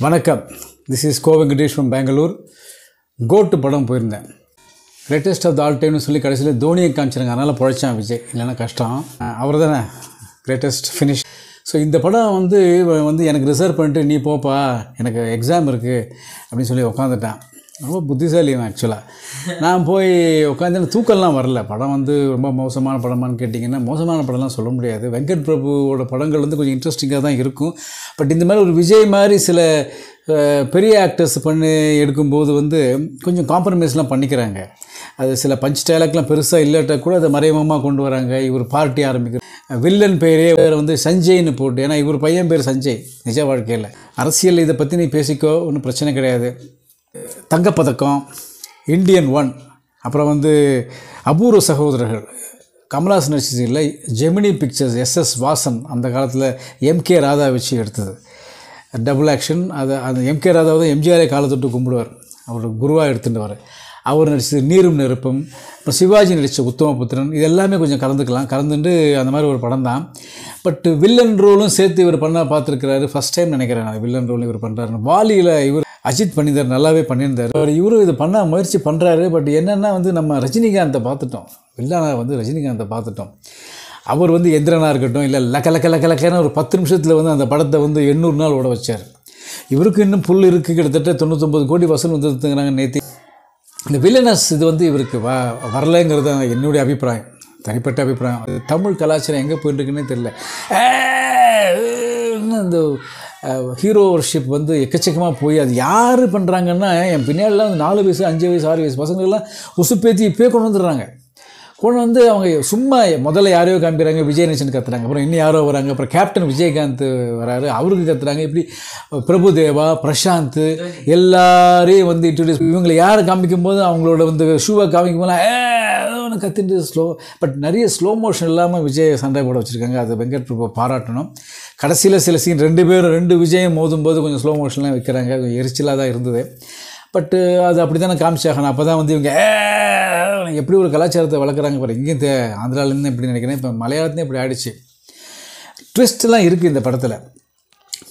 வணக்கம். This is கோ Venkatesh from Bangalore. GOAT படம் போயிருந்தேன். கிரேட்டஸ்ட் ஆஃப் த ஆல் டைம்னு சொல்லி கடைசியில் தோனியை காமிச்சிருங்க. அதனால் பொழைச்சான் விஜய், இல்லைன்னா கஷ்டம். அவர் தானே கிரேட்டஸ்ட் ஃபினிஷ். ஸோ இந்த படம் வந்து எனக்கு ரிசர்வ் பண்ணிட்டு நீ போப்பா, எனக்கு எக்ஸாம் இருக்குது அப்படின்னு சொல்லி உட்காந்துட்டான். ரொம்ப புத்திசாலியும் ஆக்சுவலாக. நான் போய் உட்காந்து தூக்கம்லாம் வரல. படம் வந்து ரொம்ப மோசமான படமானு கேட்டிங்கன்னா மோசமான படம்லாம் சொல்ல முடியாது. வெங்கட் பிரபுவோட படங்கள் வந்து கொஞ்சம் இன்ட்ரெஸ்டிங்காக தான் இருக்கும். பட் இந்த மாதிரி ஒரு விஜய் மாதிரி சில பெரிய ஆக்டர்ஸ் பண்ணி எடுக்கும்போது வந்து கொஞ்சம் காம்ப்ரமைஸ்லாம் பண்ணிக்கிறாங்க. அது சில பஞ்ச் டைலாக்லாம் பெருசாக இல்லாட்ட கூட அதை மறைமுகமாக கொண்டு வராங்க. இவர் பார்ட்டி ஆரம்பிக்கிற வில்லன் பேரே வேறு வந்து சஞ்சய்னு போட்டு, ஏன்னா இவர் பையன் பேர் சஞ்சய் நிஜ வாழ்க்கையில். அரசியல் இதை பற்றி நீ பேசிக்கோ, ஒன்றும் பிரச்சனை கிடையாது. தங்கப்பதக்கம், இந்தியன் 1, அப்புறம் வந்து அபூர்வ சகோதரர்கள், கமலாஸ் நடிச்சதில்லை, ஜெமினி பிக்சர்ஸ், எஸ்எஸ் வாசன் அந்த காலத்தில் எம்கே ராதா வச்சு எடுத்தது டபுள் ஆக்ஷன். அந்த எம்கே ராதாவை தான் எம்ஜிஆரே காலை தொட்டு கும்பிடுவார், அவர் குருவாக எடுத்துட்டுவார். அவர் நடித்தது நீரும் நெருப்பும், அப்புறம் சிவாஜி நடித்த உத்தமபுத்திரன், இது எல்லாமே கொஞ்சம் கலந்துட்டு அந்த மாதிரி ஒரு படம் தான். பட் வில்லன் ரோலும் சேர்த்து இவர் பார்த்துருக்கிறாரு. ஃபஸ்ட் டைம் நினைக்கிறேன் நான் வில்லன் ரோல் இவர் பண்ணுறாரு. வாலியில் இவர் அஜித் பண்ணியிருந்தார், நல்லாவே பண்ணியிருந்தார். இவரும் இது பண்ண முயற்சி பண்ணுறாரு. பட் என்னென்னா வந்து நம்ம ரஜினிகாந்தை பார்த்துட்டோம், வில்லனாக வந்து ரஜினிகாந்தை பார்த்துட்டோம். அவர் வந்து எந்திரனாக இருக்கட்டும், இல்லை லக்கன்னு ஒரு 10 நிமிஷத்தில் வந்து அந்த படத்தை வந்து 800 நாள் ஓட வச்சார். இவருக்கு இன்னும் புல் இருக்குது, கிட்டத்தட்ட 99 கோடி வசூல் வந்துருக்குங்கிறாங்க நேற்று. இந்த வில்லனஸ் இது வந்து இவருக்கு வரலைங்கிறது தான் என்னுடைய அபிப்பிராயம், தனிப்பட்ட அபிப்பிராயம். அது தமிழ் கலாச்சாரம் எங்கே போயிட்டுருக்குன்னே தெரியல. இந்த ஹீரோ வர்ஷிப் வந்து எக்கச்சக்கமாக போய் அது யார் பண்ணுறாங்கன்னா, என் பின்னாடிலாம் வந்து 4 வயசு 5 வயசு 6 வயசு பசங்களெல்லாம் உசுப்பேற்றி இப்போயே கொண்டு வந்துடுறாங்க. கொண்டு வந்து அவங்க சும்மா முதல்ல யாரையோ காமிக்கிறாங்க, விஜய் நேசன் கத்துறாங்க, அப்புறம் இன்னும் யாரோ வராங்க, அப்புறம் கேப்டன் விஜயகாந்த் வராரு, அவருக்கு கத்துறாங்க. இப்படி பிரபுதேவா, பிரசாந்த் எல்லாரையும் வந்து இன்ட்ரடியூஸ், இவங்களை யாரை காமிக்கும் போது அவங்களோட வந்து ஷூவை காமிக்கும் போது கத்திட்டு பட் நிறைய ஸ்லோ மோஷன் இல்லாமல் விஜய் சண்டை போட வச்சுருக்காங்க. அது வெங்கட் பிரபு பாராட்டணும். கடைசியில் சில சீன் 2 விஜயம் மோதும்போது கொஞ்சம் ஸ்லோ மோஷன்லாம் வைக்கிறாங்க, கொஞ்சம் எரிச்சலாக தான் இருந்தது. பட்டு அது அப்படி தானே காமிச்சாகணும். அப்போ தான் வந்து இவங்க எப்படி ஒரு கலாச்சாரத்தை வளர்க்குறாங்க பாரு. இங்கேயும் ஆந்திராவிலேருந்து எப்படி நினைக்கிறேன், இப்போ மலையாளத்துலேயும் இப்படி ஆகிடுச்சு. ட்விஸ்ட்லாம் இருக்குது இந்த படத்தில்,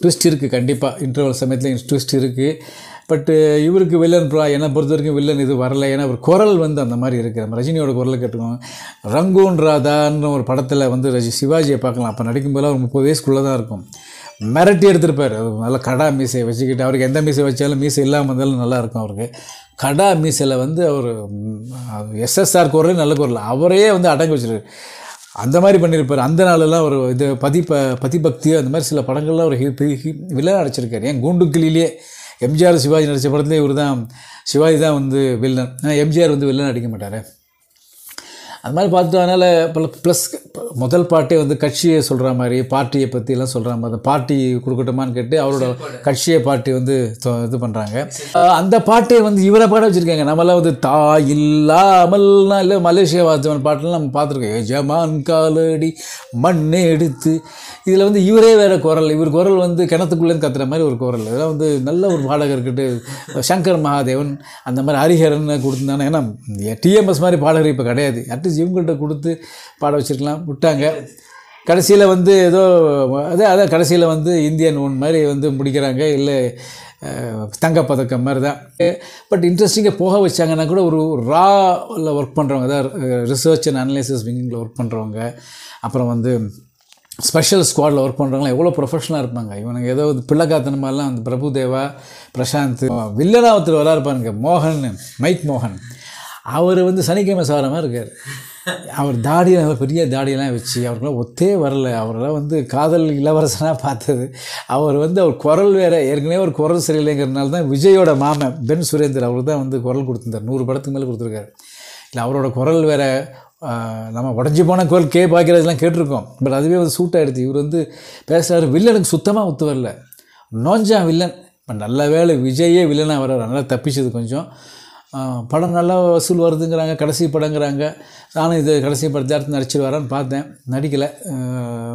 ட்விஸ்ட் இருக்குது கண்டிப்பாக. இன்டர்வல் சமயத்தில் ட்விஸ்ட் இருக்குது. பட்டு இவருக்கு வில்லன் என்னை பொறுத்த வரைக்கும் வில்லன் இது வரலை. ஏன்னா ஒரு குரல் வந்து அந்த மாதிரி இருக்குது. நம்ம ரஜினியோட குரலை கேட்டுக்கோங்க. ரங்கூன் ராதான்னு ஒரு படத்தில் வந்து சிவாஜியை பார்க்கலாம். அப்போ நடிக்கும்போது அவர் 30 வயசுக்குள்ளே தான் இருக்கும். மிரட்டி எடுத்திருப்பார். அது நல்லா கடா மீசையை வச்சுக்கிட்டு, அவருக்கு எந்த மீசை வச்சாலும் மீசை இல்லாமல் இருந்தாலும் நல்லாயிருக்கும். அவருக்கு கடா மீசையில் வந்து அவர் எஸ்எஸ்ஆர் குரல் நல்ல குரல், அவரையே வந்து அடங்கி வச்சுருக்காரு. அந்த மாதிரி பண்ணியிருப்பார். அந்த நாளெல்லாம் ஒரு இது பதிபக்தியோ அந்த மாதிரி சில படங்கள்லாம் ஒரு வில்லன் அடிச்சிருக்காரு. ஏன் கூண்டுக்கிளிலே எம்ஜிஆர் சிவாஜி நடித்த படத்துலேயே இவர் தான், சிவாஜி தான் வந்து வில்லன். ஆனால் எம்ஜிஆர் வந்து வில்லன் அடிக்க மாட்டார். அது மாதிரி பார்த்துட்டு அதனால் ப்ளஸ் முதல் பாட்டே வந்து கட்சியை சொல்கிற மாதிரி, பார்ட்டியை பற்றிலாம் சொல்கிற மாதிரி, பார்ட்டி கொடுக்கட்டுமான்னு கேட்டு அவரோட கட்சியை பார்ட்டி வந்து இது பண்ணுறாங்க. அந்த பாட்டே வந்து இவரை பாட வச்சுருக்காங்க. நம்மளாம் வந்து இல்லாமல்னா இல்லை மலேசியா வாத்தவன் பாட்டெல்லாம் நம்ம பார்த்துருக்கோம். ஜமான் காலடி மண்ணே எடுத்து, இதில் வந்து இவரே வேறு குரல், இவர் குரல் வந்து கிணத்துக்குள்ளேருந்து கத்துற மாதிரி ஒரு குரல். இதெல்லாம் வந்து நல்ல ஒரு பாடகர்கிட்ட சங்கர் மகாதேவன் அந்த மாதிரி ஹரிஹரன் கொடுத்துருந்தாங்க. ஏன்னா டிஎம்எஸ் மாதிரி பாடகர் இப்போ கிடையாது. அட்லீஸ்ட் இவங்கள்ட்ட கொடுத்து பாட வச்சுருக்கலாம், விட்டாங்க. கடைசியில் வந்து ஏதோ அதான் கடைசியில் வந்து இந்தியன் 1 மாதிரி வந்து முடிக்கிறாங்க, இல்லை தங்கப்பதக்கம் மாதிரி தான். பட் இன்ட்ரெஸ்டிங்காக போக வச்சாங்கன்னா கூட ஒரு ராவில் ஒர்க் பண்ணுறவங்க, அதாவது ரிசர்ச் அண்ட் அனலைசிஸ் விங்கிங்கில் ஒர்க் பண்ணுறவங்க, அப்புறம் வந்து ஸ்பெஷல் ஸ்குவாடில் ஒர்க் பண்ணுறவங்களாம் எவ்வளோ ப்ரொஃபஷனலாக இருப்பாங்க. இவனுங்க ஏதோ பிள்ளைக்காத்தன மாதிரிலாம் அந்த பிரபுதேவா, பிரசாந்த், வில்லனா ஒருத்தர் வரா இருப்பானுங்க, மோகன், மைக் மோகன். அவர் வந்து சனிக்கிழமை சாகிற மாதிரி இருக்கார். அவர் தாடியெல்லாம் பெரிய தாடியெல்லாம் வச்சு அவருக்குலாம் ஒத்தே வரல. அவரெல்லாம் வந்து காதல் இளவரசனாக பார்த்தது. அவர் வந்து அவர் குரல் வேறு, ஏற்கனவே ஒரு குரல் சரியில்லைங்கிறதுனால தான் விஜயோட மாமன் பென் சுரேந்தர் அவர் தான் வந்து குரல் கொடுத்துருந்தார். 100 படத்துக்கு மேலே கொடுத்துருக்காரு. இல்லை அவரோட குரல் வேறு, நம்ம உடஞ்சி போன குரல் பாய்க்கிறதுலாம் கேட்டிருக்கோம். பட் அதுவே வந்து சூட் ஆகிடுது. இவர் வந்து பேசுகிறாரு. வில்லனுக்கு சுத்தமாக ஒத்து வரல, நோஞ்சா வில்லன். இப்போ நல்ல வேலை விஜயே வில்லனாக வர்றாரு, நல்லா தப்பிச்சது கொஞ்சம். படம் நல்லா வசூல் வருதுங்கிறாங்க, கடைசி படங்கிறாங்க. நானும் இது கடைசி படத்தை அடுத்து நடிச்சிருவாரான்னு பார்த்தேன், நடிக்கலை.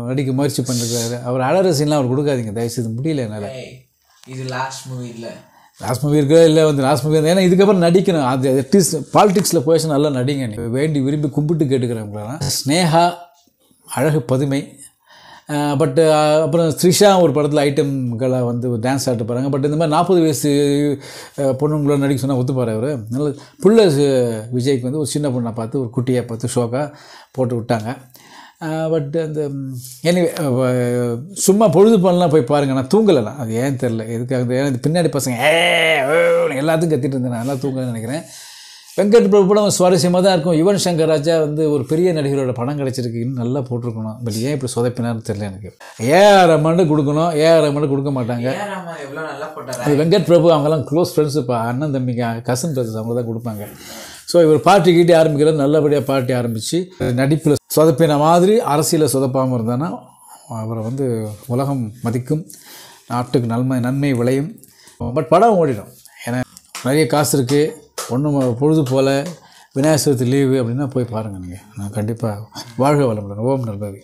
நடிக்க முயற்சி பண்ணிருக்காரு. அவர் அழகிற சீன்லாம் அவர் கொடுக்காதீங்க தயவுசெய்து, முடியல என்னால். இது லாஸ்ட் மூவி இல்லை, லாஸ்ட் மூவி இருக்கோ இல்லை வந்து லாஸ்ட் மூவி. ஏன்னா இதுக்கப்புறம் நடிக்கணும். அது அட்லீஸ்ட் பாலிடிக்ஸில் போயிடுச்சு, நல்லா நடிங்க. வேண்டி விரும்பி கும்பிட்டு கேட்டுக்கிறேன். ஸ்னேகா, அழகு பதுமை, பட்டு அப்புறம் த்ரிஷா ஒரு படத்தில் ஐட்டம்களை வந்து டான்ஸ் ஆட்டு போகிறாங்க. பட் இந்த மாதிரி 40 வயசு பொண்ணுங்களோட நடிக்க சொன்னால் ஒத்துப்பார் அவர். நல்ல புள்ள விஜய்க்கு வந்து ஒரு சின்ன பொண்ணை பார்த்து ஒரு குட்டியை பார்த்து ஷோக்காக போட்டு விட்டாங்க. பட் அந்த எனிவே சும்மா பொழுது பண்ணலாம் போய் பாருங்கள். நான் தூங்கலை, அது ஏன் தெரில எதுக்காக. ஏன்னா பின்னாடி பசங்க எல்லாத்தையும் கத்திட்டு இருந்தேன், நான் நல்லா தூங்கலைன்னு நினைக்கிறேன். வெங்கட் பிரபு படம் சுவாரஸ்யமாக தான் இருக்கும். யுவன் சங்கர் ராஜா வந்து ஒரு பெரிய நடிகரோட படம் கிடச்சிருக்கு, இன்னும் நல்லா போட்டிருக்கணும். பட் ஏன் இப்படி சொதப்பினார்னு தெரியல எனக்கு. ஏஆர் ரஹ்மான் கொடுக்கணும், ஏஆர் ரஹ்மான் கொடுக்க மாட்டாங்க. அது வெங்கட் பிரபு அவங்கெல்லாம் க்ளோஸ் ஃப்ரெண்ட்ஸு, இப்போ அண்ணன் தம்பிங்க கசன் பிரதர்ஸ் அவங்க தான் கொடுப்பாங்க. ஸோ இவர் பார்ட்டி கீட்டி ஆரம்பிக்கிறது நல்லபடியாக பார்ட்டி ஆரம்பித்து நடிப்பில் சொதப்பின மாதிரி அரசியலில் சொதப்பாமல் இருந்தானா அவரை வந்து உலகம் மதிக்கும், நாட்டுக்கு நன்மை விளையும். பட் படம் ஓடிடும், ஏன்னா நிறைய காசு இருக்குது, ஒன்றும் பொழுது போல் விநாயகர் சதுர்த்தி லீவு அப்படின்னா போய் பாருங்கள் நீங்கள். நான் கண்டிப்பாக வாழ்க வளமுடன். ஓம் நல்பவி.